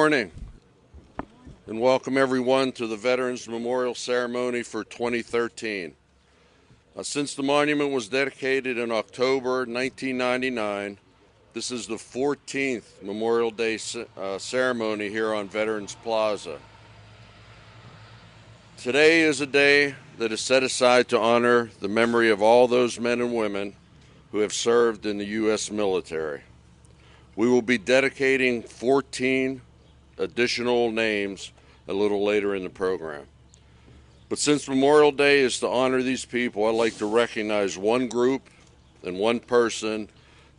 morning, and welcome everyone to the Veterans Memorial Ceremony for 2013. Since the monument was dedicated in October 1999, this is the 14th Memorial Day ceremony here on Veterans Plaza. Today is a day that is set aside to honor the memory of all those men and women who have served in the U.S. military. We will be dedicating 14 additional names a little later in the program. But since Memorial Day is to honor these people, I'd like to recognize one group and one person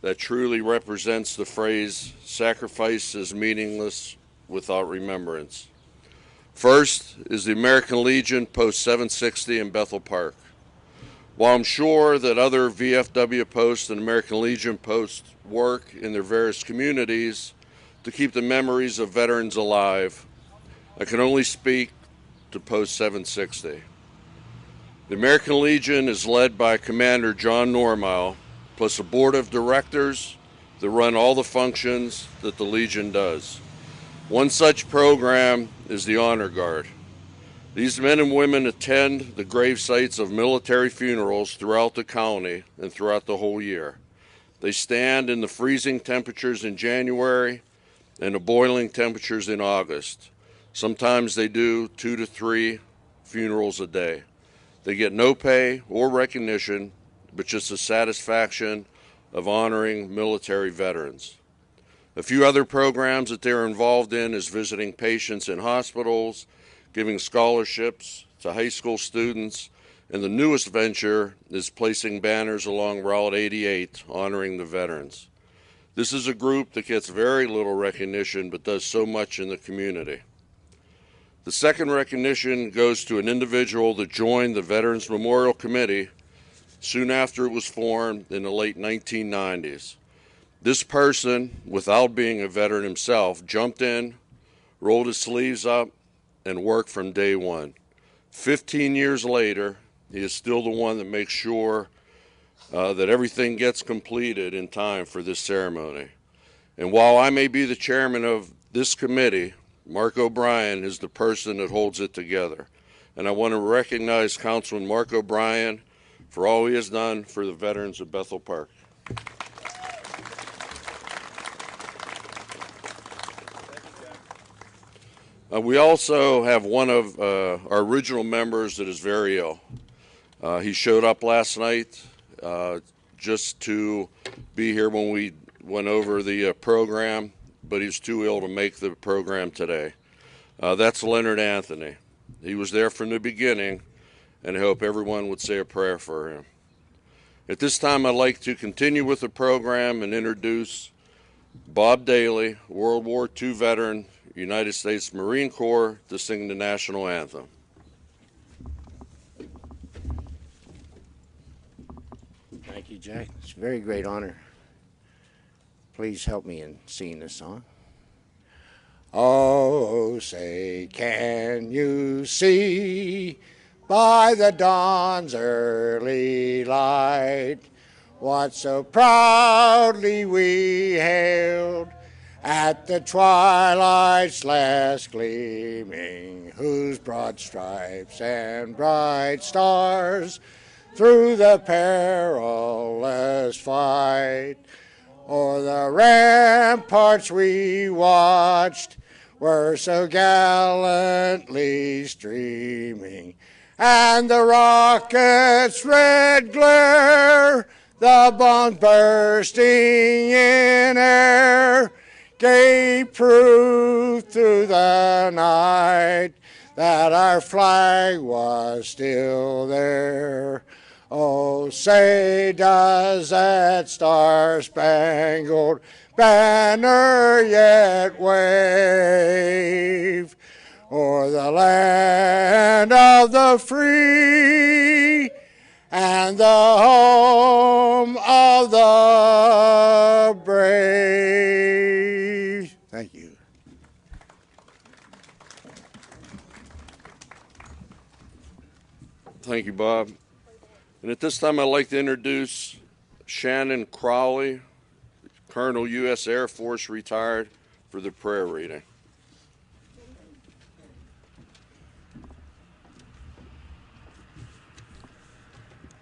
that truly represents the phrase, sacrifice is meaningless without remembrance. First is the American Legion Post 760 in Bethel Park. While I'm sure that other VFW posts and American Legion posts work in their various communities to keep the memories of veterans alive, I can only speak to Post 760. The American Legion is led by Commander John Normile, plus a board of directors that run all the functions that the Legion does. One such program is the Honor Guard. These men and women attend the grave sites of military funerals throughout the county and throughout the whole year. They stand in the freezing temperatures in January and the boiling temperatures in August. Sometimes they do 2 to 3 funerals a day. They get no pay or recognition, but just the satisfaction of honoring military veterans. A few other programs that they're involved in is visiting patients in hospitals, giving scholarships to high school students, and the newest venture is placing banners along Route 88 honoring the veterans. This is a group that gets very little recognition but does so much in the community. The second recognition goes to an individual that joined the Veterans Memorial Committee soon after it was formed in the late 1990s. This person, without being a veteran himself, jumped in, rolled his sleeves up, and worked from day one. 15 years later, he is still the one that makes sure that everything gets completed in time for this ceremony. And while I may be the chairman of this committee, Mark O'Brien is the person that holds it together. And I want to recognize Councilman Mark O'Brien for all he has done for the veterans of Bethel Park. We also have one of our original members that is very ill. He showed up last night just to be here when we went over the program, but he's too ill to make the program today. That's Leonard Anthony. He was there from the beginning, and I hope everyone would say a prayer for him. At this time, I'd like to continue with the program and introduce Bob Daly, World War II veteran, United States Marine Corps, to sing the national anthem. Thank you, Jack. It's a very great honor. Please help me in singing this song. Oh, say, can you see by the dawn's early light what so proudly we hailed at the twilight's last gleaming, whose broad stripes and bright stars through the perilous fight o'er the ramparts we watched were so gallantly streaming, and the rocket's red glare, the bombs bursting in air, gave proof through the night that our flag was still there. Oh, say, does that star-spangled banner yet wave o'er the land of the free and the home of the brave? Thank you. Thank you, Bob. And at this time, I'd like to introduce Shannon Crowley, Colonel, U.S. Air Force, retired, for the prayer reading.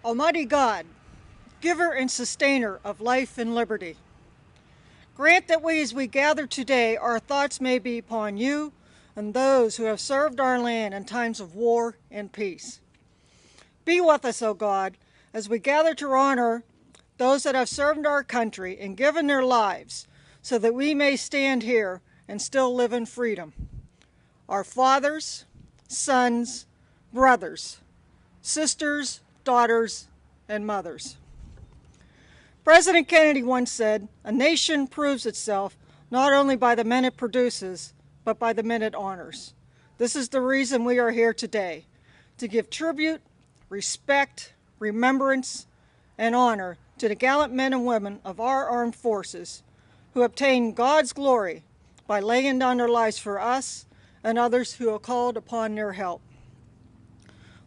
Almighty God, giver and sustainer of life and liberty, grant that we, as we gather today, our thoughts may be upon you and those who have served our land in times of war and peace. Be with us, O God, as we gather to honor those that have served our country and given their lives so that we may stand here and still live in freedom. Our fathers, sons, brothers, sisters, daughters, and mothers. President Kennedy once said, "A nation proves itself not only by the men it produces, but by the men it honors." This is the reason we are here today, to give tribute, respect, remembrance, and honor to the gallant men and women of our armed forces who obtained God's glory by laying down their lives for us and others who have called upon their help.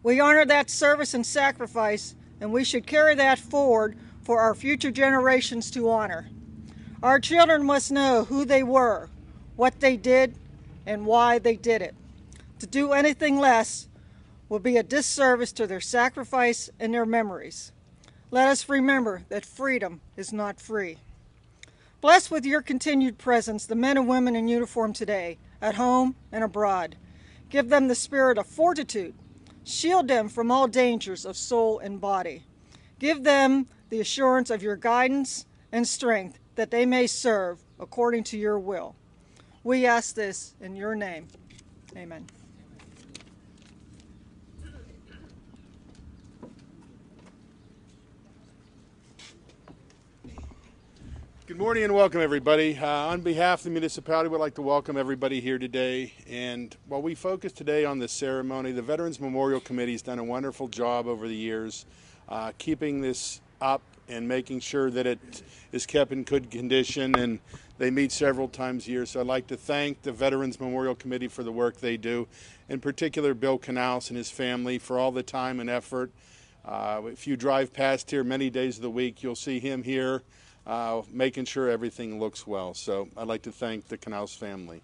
We honor that service and sacrifice, and we should carry that forward for our future generations to honor. Our children must know who they were, what they did, and why they did it. To do anything less will be a disservice to their sacrifice and their memories. Let us remember that freedom is not free. Bless with your continued presence the men and women in uniform today, at home and abroad. Give them the spirit of fortitude. Shield them from all dangers of soul and body. Give them the assurance of your guidance and strength that they may serve according to your will. We ask this in your name. Amen. Good morning and welcome, everybody. On behalf of the municipality, we'd like to welcome everybody here today. And while we focus today on this ceremony, the Veterans Memorial Committee has done a wonderful job over the years keeping this up and making sure that it is kept in good condition, and they meet several times a year. So I'd like to thank the Veterans Memorial Committee for the work they do, in particular Bill Canals and his family for all the time and effort. If you drive past here many days of the week, you'll see him here making sure everything looks well. So I'd like to thank the Canals family.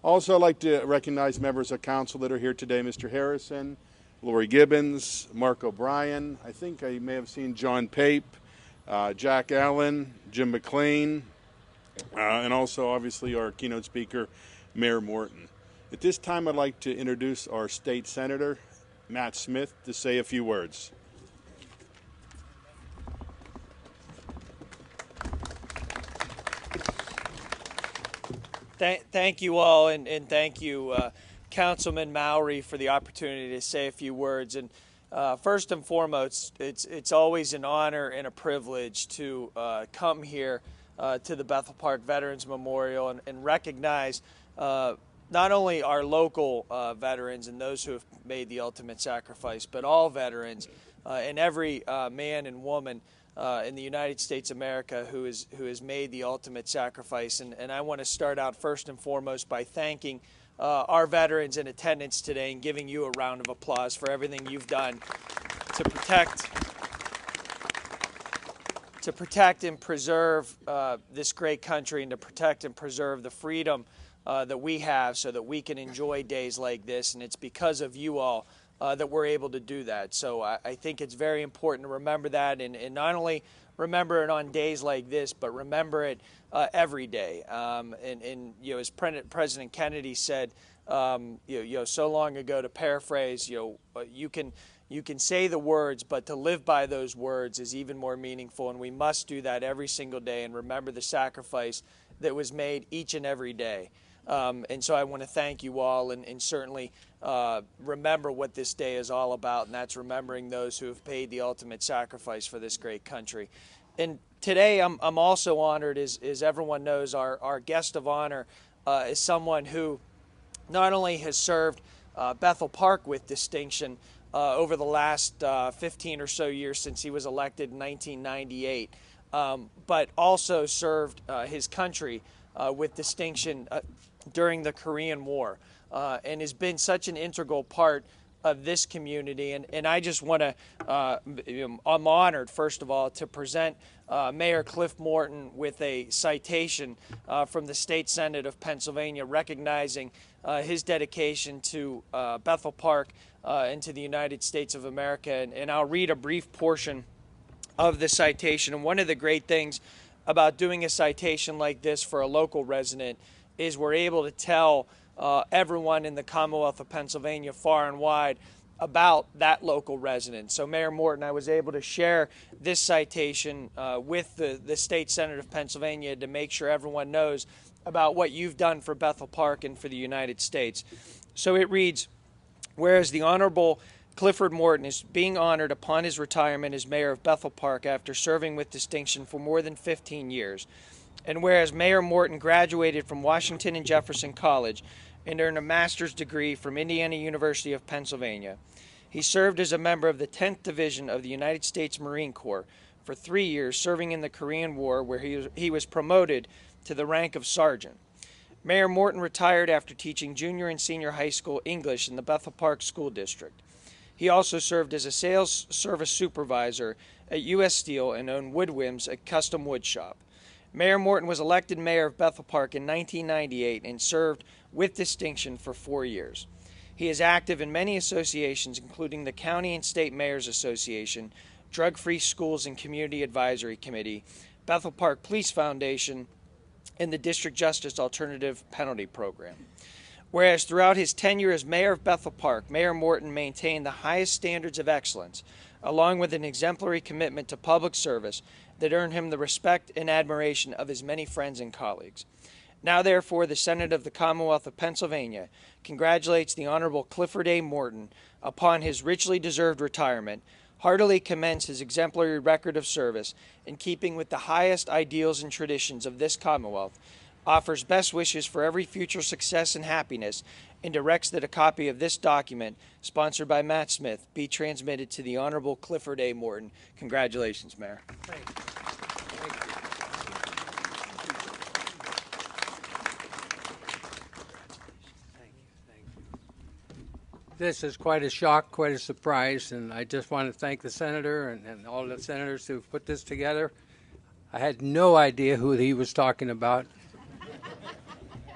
Also, I'd like to recognize members of council that are here today: Mr. Harrison, Lori Gibbons, Mark O'Brien. I think I may have seen John Pape, Jack Allen, Jim McLean, and also obviously our keynote speaker, Mayor Morton. At this time, I'd like to introduce our state senator, Matt Smith, to say a few words. Thank you all, and thank you, Councilman Mowry, for the opportunity to say a few words. And first and foremost, it's always an honor and a privilege to come here to the Bethel Park Veterans Memorial and recognize not only our local veterans and those who have made the ultimate sacrifice, but all veterans and every man and woman in the United States of America who has made the ultimate sacrifice. And I want to start out first and foremost by thanking our veterans in attendance today and giving you a round of applause for everything you've done to protect and preserve this great country, and to protect and preserve the freedom that we have so that we can enjoy days like this. And it's because of you all that we're able to do that. So I think it's very important to remember that, and not only remember it on days like this, but remember it every day. And you know, as President Kennedy said, so long ago, to paraphrase, you can say the words, but to live by those words is even more meaningful. And we must do that every single day and remember the sacrifice that was made each and every day. And so I want to thank you all, and certainly remember what this day is all about, and that's remembering those who have paid the ultimate sacrifice for this great country. And today I'm also honored, as everyone knows, our guest of honor is someone who not only has served Bethel Park with distinction over the last 15 or so years since he was elected in 1998, but also served his country with distinction during the Korean War, and has been such an integral part of this community. And I just want to, I'm honored, first of all, to present Mayor Cliff Morton with a citation from the State Senate of Pennsylvania recognizing his dedication to Bethel Park and to the United States of America. And I'll read a brief portion of the citation. And one of the great things about doing a citation like this for a local resident is we're able to tell everyone in the Commonwealth of Pennsylvania far and wide about that local resident. So Mayor Morton, I was able to share this citation with the State Senate of Pennsylvania to make sure everyone knows about what you've done for Bethel Park and for the United States. So it reads, whereas the Honorable Clifford Morton is being honored upon his retirement as mayor of Bethel Park after serving with distinction for more than 15 years. And whereas Mayor Morton graduated from Washington and Jefferson College and earned a master's degree from Indiana University of Pennsylvania, he served as a member of the 10th Division of the United States Marine Corps for 3 years, serving in the Korean War, where he was promoted to the rank of sergeant. Mayor Morton retired after teaching junior and senior high school English in the Bethel Park School District. He also served as a sales service supervisor at U.S. Steel and owned Woodwinds, a custom wood shop. Mayor Morton was elected mayor of Bethel Park in 1998 and served with distinction for 4 years. He is active in many associations, including the County and State Mayors Association, Drug-Free Schools and Community Advisory Committee, Bethel Park Police Foundation, and the District Justice Alternative Penalty Program. Whereas throughout his tenure as mayor of Bethel Park, Mayor Morton maintained the highest standards of excellence, along with an exemplary commitment to public service that earned him the respect and admiration of his many friends and colleagues. Now, therefore, the Senate of the Commonwealth of Pennsylvania congratulates the Honorable Clifford A. Morton upon his richly deserved retirement, heartily commends his exemplary record of service in keeping with the highest ideals and traditions of this Commonwealth, offers best wishes for every future success and happiness, and directs that a copy of this document, sponsored by Matt Smith, be transmitted to the Honorable Clifford A. Morton. Congratulations, Mayor. Thank you. This is quite a shock, quite a surprise, and I just want to thank the senator and all the senators who put this together. I had no idea who he was talking about.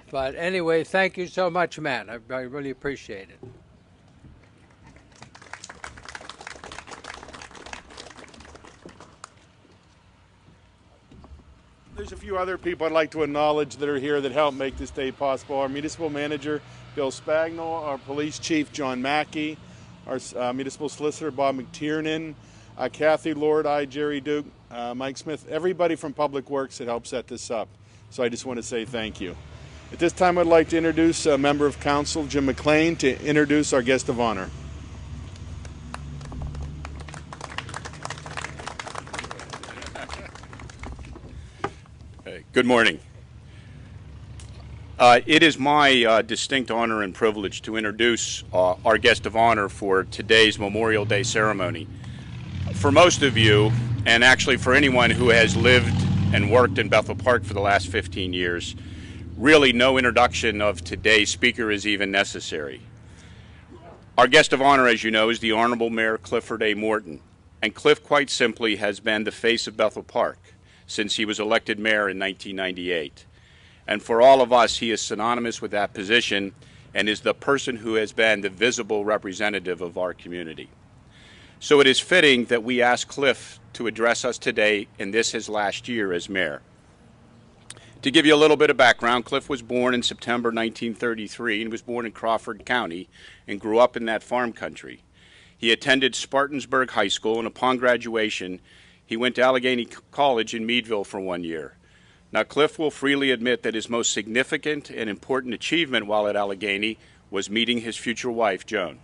But anyway, thank you so much, Matt. I really appreciate it. There's a few other people I'd like to acknowledge that are here that helped make this day possible. Our municipal manager, Bill Spagnol, our police chief, John Mackey, our municipal solicitor, Bob McTiernan, Kathy Lord, Jerry Duke, Mike Smith, everybody from Public Works that helped set this up. So I just want to say thank you. At this time, I'd like to introduce a member of council, Jim McLean, to introduce our guest of honor. Good morning. It is my distinct honor and privilege to introduce our guest of honor for today's Memorial Day ceremony. For most of you, and actually for anyone who has lived and worked in Bethel Park for the last 15 years, really no introduction of today's speaker is even necessary. Our guest of honor, as you know, is the Honorable Mayor Clifford A. Morton, and Cliff quite simply has been the face of Bethel Park since he was elected mayor in 1998. And for all of us, he is synonymous with that position and is the person who has been the visible representative of our community. So it is fitting that we ask Cliff to address us today in this his last year as mayor. To give you a little bit of background, Cliff was born in September 1933 and was born in Crawford County and grew up in that farm country. He attended Spartansburg High School, and upon graduation, he went to Allegheny College in Meadville for 1 year. Now, Cliff will freely admit that his most significant and important achievement while at Allegheny was meeting his future wife, Joan.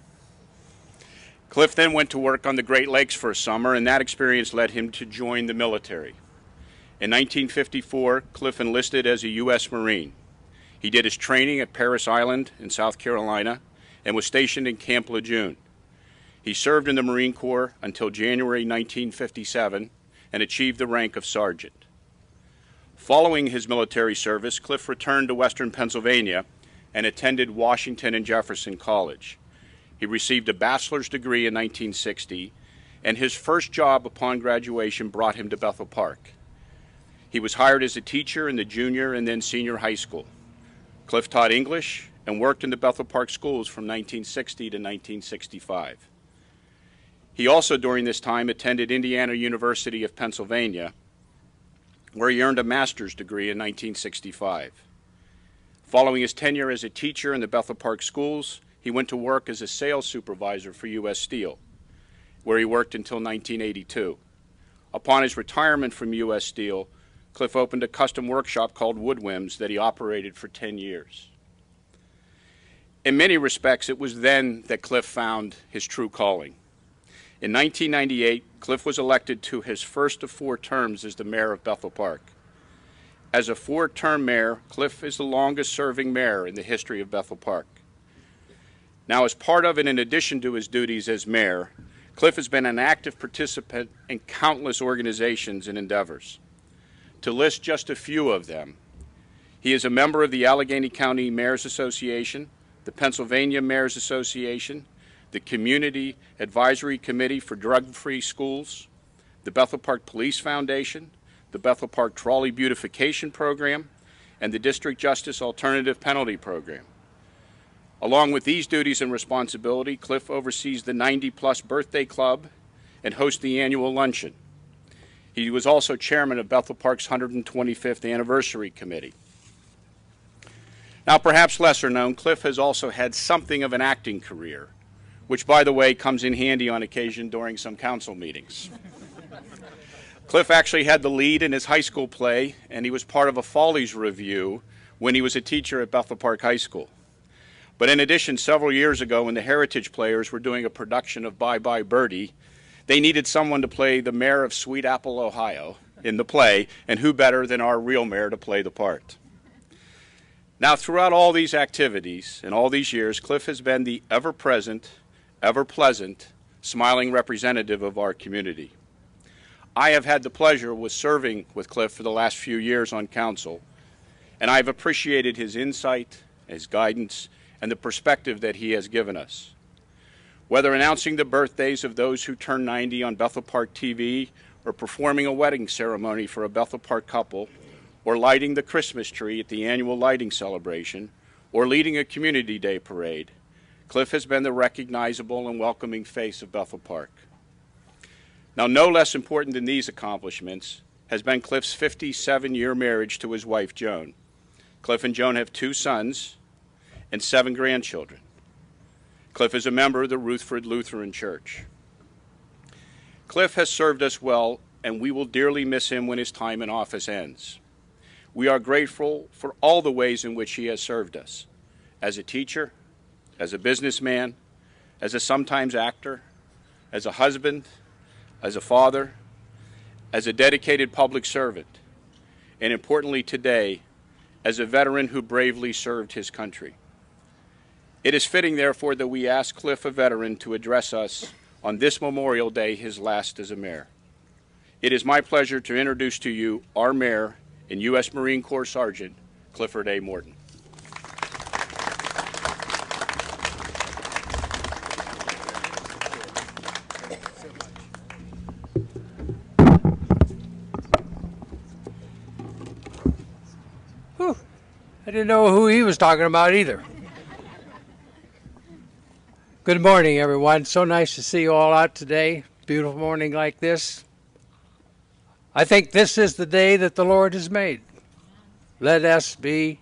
Cliff then went to work on the Great Lakes for a summer, and that experience led him to join the military. In 1954, Cliff enlisted as a U.S. Marine. He did his training at Parris Island in South Carolina and was stationed in Camp Lejeune. He served in the Marine Corps until January 1957 and achieved the rank of sergeant. Following his military service, Cliff returned to Western Pennsylvania and attended Washington and Jefferson College. He received a bachelor's degree in 1960, and his first job upon graduation brought him to Bethel Park. He was hired as a teacher in the junior and then senior high school. Cliff taught English and worked in the Bethel Park schools from 1960 to 1965. He also, during this time, attended Indiana University of Pennsylvania, where he earned a master's degree in 1965. Following his tenure as a teacher in the Bethel Park schools, he went to work as a sales supervisor for U.S. Steel, where he worked until 1982. Upon his retirement from U.S. Steel, Cliff opened a custom workshop called Woodwinds that he operated for 10 years. In many respects, it was then that Cliff found his true calling. In 1998, Cliff was elected to his first of 4 terms as the mayor of Bethel Park. As a 4-term mayor, Cliff is the longest-serving mayor in the history of Bethel Park. Now, as part of and in addition to his duties as mayor, Cliff has been an active participant in countless organizations and endeavors. To list just a few of them, he is a member of the Allegheny County Mayors Association, the Pennsylvania Mayors Association, the Community Advisory Committee for Drug-Free Schools, the Bethel Park Police Foundation, the Bethel Park Trolley Beautification Program, and the District Justice Alternative Penalty Program. Along with these duties and responsibility, Cliff oversees the 90-plus Birthday Club and hosts the annual luncheon. He was also chairman of Bethel Park's 125th Anniversary Committee. Now, perhaps lesser known, Cliff has also had something of an acting career, which, by the way, comes in handy on occasion during some council meetings. Cliff actually had the lead in his high school play, and he was part of a Follies review when he was a teacher at Bethel Park High School. But in addition, several years ago, when the Heritage Players were doing a production of Bye Bye Birdie, they needed someone to play the mayor of Sweet Apple, Ohio in the play, and who better than our real mayor to play the part? Now, throughout all these activities and all these years, Cliff has been the ever-present, ever-pleasant, smiling representative of our community. I have had the pleasure of serving with Cliff for the last few years on council, and I've appreciated his insight, his guidance, and the perspective that he has given us. Whether announcing the birthdays of those who turn 90 on Bethel Park TV, or performing a wedding ceremony for a Bethel Park couple, or lighting the Christmas tree at the annual lighting celebration, or leading a community day parade, Cliff has been the recognizable and welcoming face of Bethel Park. Now, no less important than these accomplishments has been Cliff's 57-year marriage to his wife, Joan. Cliff and Joan have 2 sons and 7 grandchildren. Cliff is a member of the Ruthford Lutheran Church. Cliff has served us well, and we will dearly miss him when his time in office ends. We are grateful for all the ways in which he has served us, as a teacher, as a businessman, as a sometimes actor, as a husband, as a father, as a dedicated public servant, and importantly today, as a veteran who bravely served his country. It is fitting, therefore, that we ask Cliff, a veteran, to address us on this Memorial Day, his last as a mayor. It is my pleasure to introduce to you our mayor and U.S. Marine Corps Sergeant, Clifford A. Morton. Whew. I didn't know who he was talking about either. Good morning, everyone. So nice to see you all out today. Beautiful morning like this. I think this is the day that the Lord has made. Let us be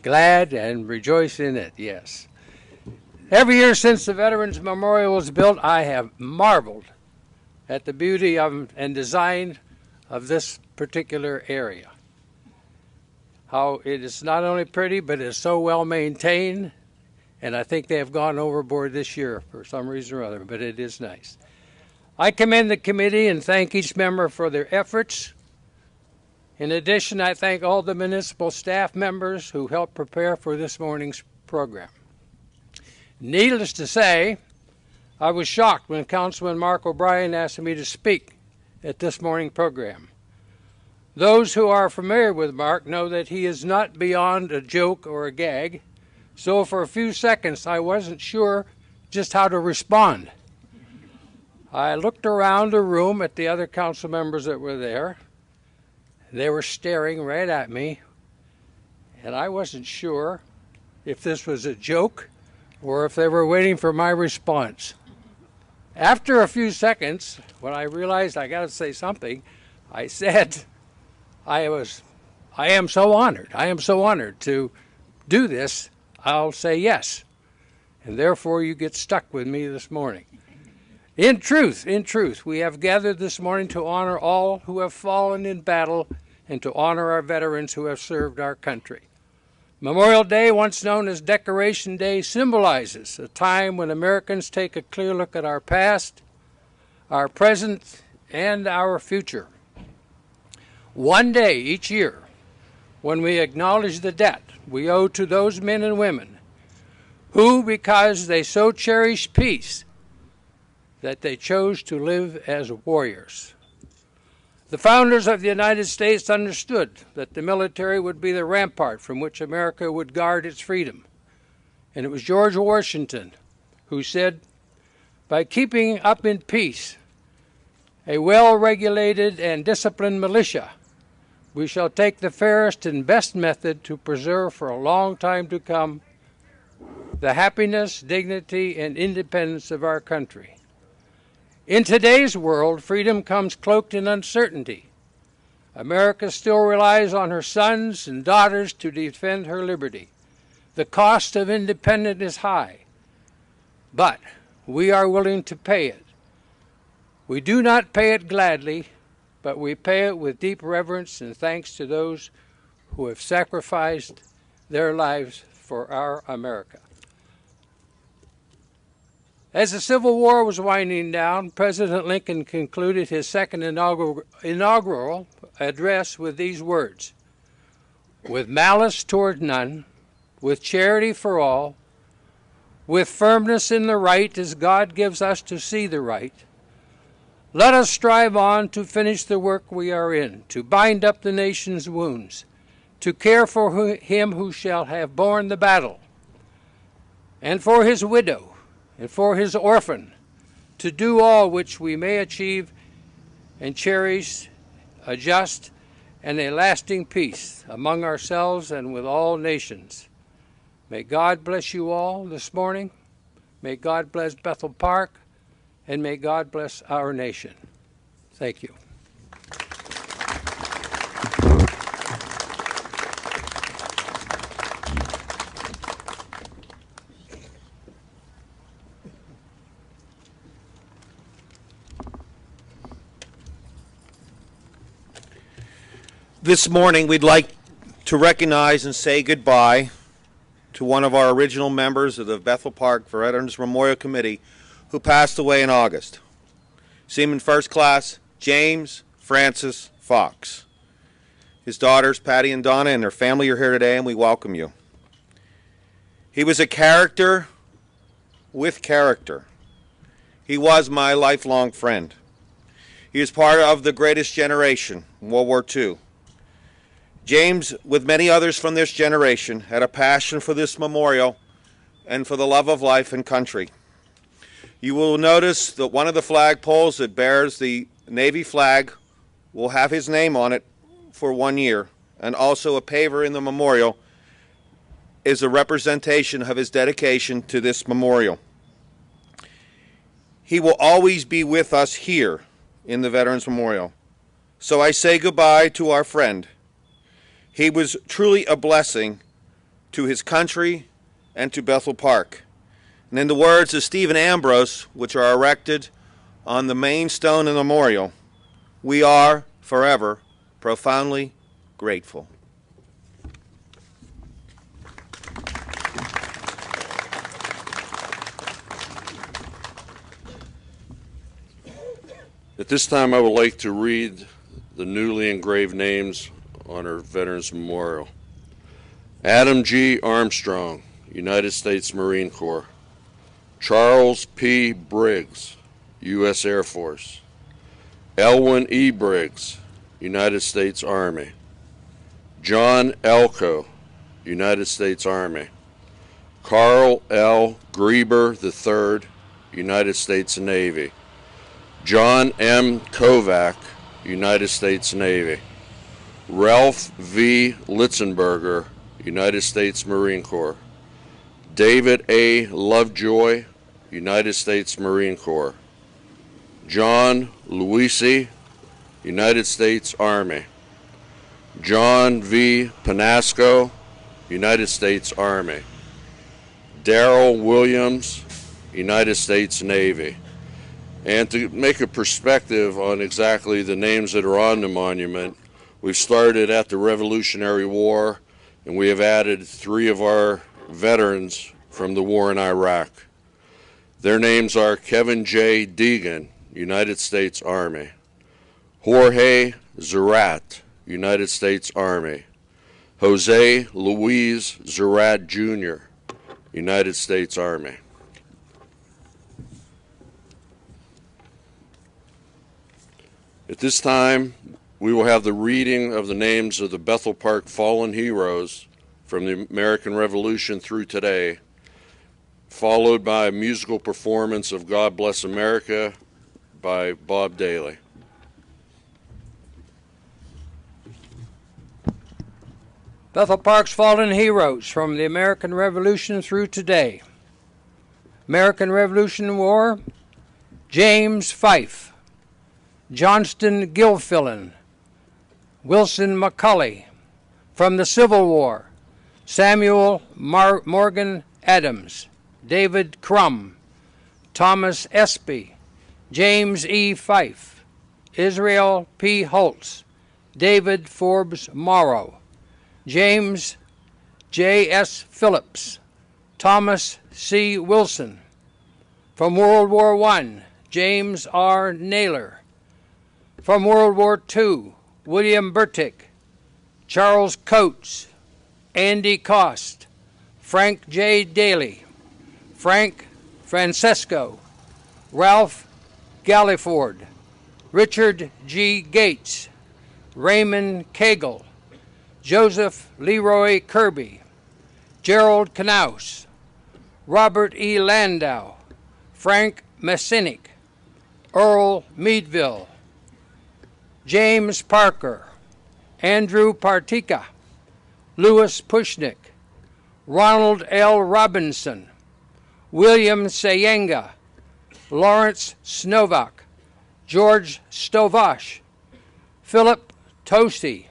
glad and rejoice in it, yes. Every year since the Veterans Memorial was built, I have marveled at the beauty of and design of this particular area. How it is not only pretty, but it's so well maintained. And I think they have gone overboard this year for some reason or other, but it is nice. I commend the committee and thank each member for their efforts. In addition, I thank all the municipal staff members who helped prepare for this morning's program. Needless to say, I was shocked when Councilman Mark O'Brien asked me to speak at this morning's program. Those who are familiar with Mark know that he is not beyond a joke or a gag, So for a few seconds, I wasn't sure just how to respond. I looked around the room at the other council members that were there. They were staring right at me, and I wasn't sure if this was a joke or if they were waiting for my response. After a few seconds, when I realized I got to say something, I said, I am so honored. I am so honored to do this. I'll say yes. And therefore you get stuck with me this morning. In truth, we have gathered this morning to honor all who have fallen in battle and to honor our veterans who have served our country. Memorial Day, once known as Decoration Day, symbolizes a time when Americans take a clear look at our past, our present, and our future. One day each year, when we acknowledge the debt we owe to those men and women who, because they so cherish peace, that they chose to live as warriors. The founders of the United States understood that the military would be the rampart from which America would guard its freedom. And it was George Washington who said, by keeping up in peace a well-regulated and disciplined militia, we shall take the fairest and best method to preserve for a long time to come the happiness, dignity, and independence of our country. In today's world, freedom comes cloaked in uncertainty. America still relies on her sons and daughters to defend her liberty. The cost of independence is high, but we are willing to pay it. We do not pay it gladly, but we pay it with deep reverence and thanks to those who have sacrificed their lives for our America. As the Civil War was winding down, President Lincoln concluded his second inaugural address with these words: with malice toward none, with charity for all, with firmness in the right as God gives us to see the right, let us strive on to finish the work we are in, to bind up the nation's wounds, to care for him who shall have borne the battle, and for his widow, and for his orphan, to do all which we may achieve and cherish a just and a lasting peace among ourselves and with all nations. May God bless you all this morning. May God bless Bethel Park, and may God bless our nation. Thank you. This morning, we'd like to recognize and say goodbye to one of our original members of the Bethel Park Veterans Memorial Committee who passed away in August. Seaman First Class James Francis Fox. His daughters, Patty and Donna, and their family are here today, and we welcome you. He was a character with character. He was my lifelong friend. He was part of the greatest generation in World War II. James, with many others from this generation, had a passion for this memorial and for the love of life and country. You will notice that one of the flagpoles that bears the Navy flag will have his name on it for 1 year, and also a paver in the memorial is a representation of his dedication to this memorial. He will always be with us here in the Veterans Memorial. So I say goodbye to our friend. He was truly a blessing to his country and to Bethel Park. And in the words of Stephen Ambrose, which are erected on the main stone in the memorial, we are forever profoundly grateful. At this time, I would like to read the newly engraved names on our Veterans Memorial. Adam G. Armstrong, United States Marine Corps. Charles P. Briggs, U.S. Air Force. Elwin E. Briggs, United States Army. John Elko, United States Army. Carl L. Grieber III, United States Navy. John M. Kovac, United States Navy. Ralph V. Litzenberger, United States Marine Corps. David A. Lovejoy, United States Marine Corps. John Luisi, United States Army. John V. Panasco, United States Army. Darrell Williams, United States Navy. And to make a perspective on exactly the names that are on the monument, we've started at the Revolutionary War, and we have added 3 of our veterans from the war in Iraq. Their names are Kevin J. Deegan, United States Army. Jorge Zerat, United States Army. Jose Luis Zerat Jr., United States Army. At this time, we will have the reading of the names of the Bethel Park fallen heroes from the American Revolution through today, followed by a musical performance of God Bless America by Bob Daly. Bethel Park's fallen heroes from the American Revolution through today. American Revolution War, James Fife, Johnston Gilfillan, Wilson McCulley. From the Civil War, Samuel Morgan Adams, David Crum, Thomas Espy, James E. Fife, Israel P. Holtz, David Forbes Morrow, James J. S. Phillips, Thomas C. Wilson. From World War I, James R. Naylor. From World War II, William Burtick, Charles Coates, Andy Cost, Frank J. Daly, Frank Francesco, Ralph Galliford, Richard G. Gates, Raymond Cagle, Joseph Leroy Kirby, Gerald Knaus, Robert E. Landau, Frank Messinick, Earl Meadville, James Parker, Andrew Partika, Louis Pushnick, Ronald L. Robinson, William Sayenga, Lawrence Snovak, George Stovash, Philip Tosi,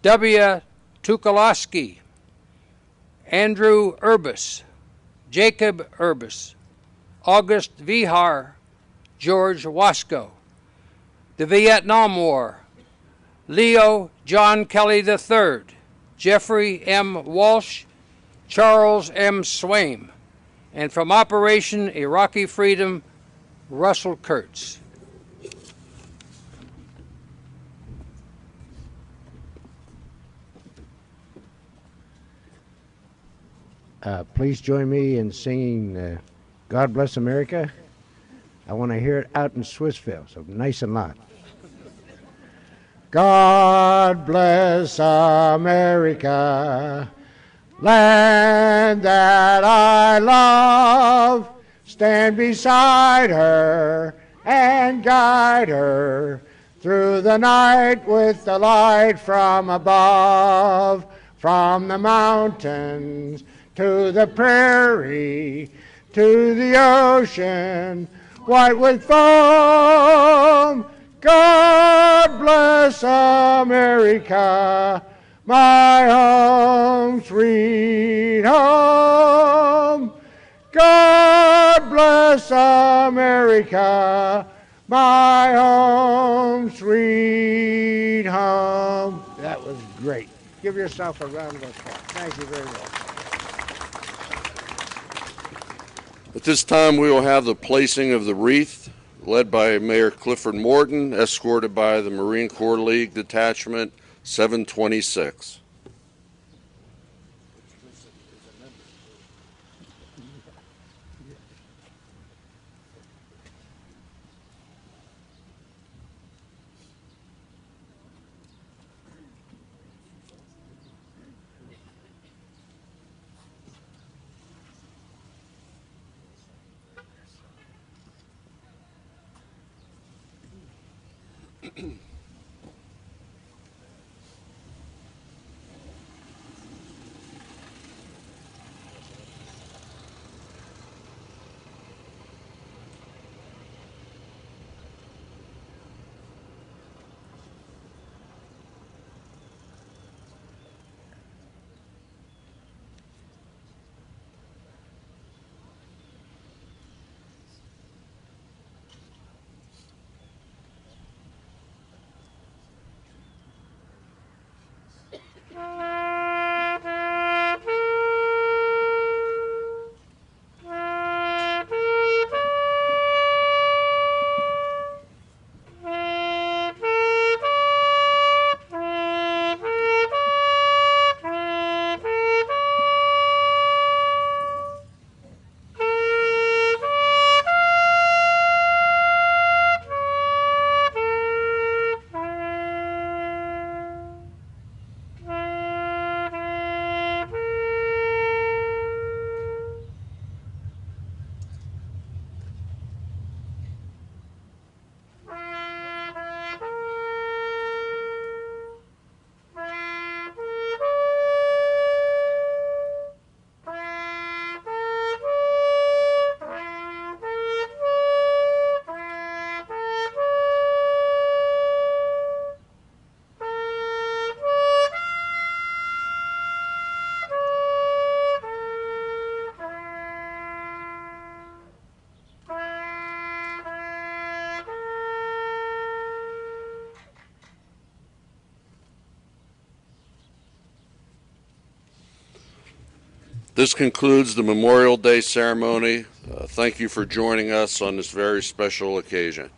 W. Tukolowski, Andrew Urbis, Jacob Urbis, August Vihar, George Wasco. The Vietnam War, Leo John Kelly III, Jeffrey M. Walsh, Charles M. Swaim, and from Operation Iraqi Freedom, Russell Kurtz. Please join me in singing God Bless America. I want to hear it out in Swissville, so nice and loud. God bless America, land that I love. Stand beside her and guide her through the night with the light from above. From the mountains to the prairie, to the ocean, white with foam. God bless America, my home, sweet home. God bless America, my home, sweet home. That was great. Give yourself a round of applause. Thank you very much. At this time, we will have the placing of the wreath, led by Mayor Clifford Morton, escorted by the Marine Corps League Detachment 726. This concludes the Memorial Day ceremony. Thank you for joining us on this very special occasion.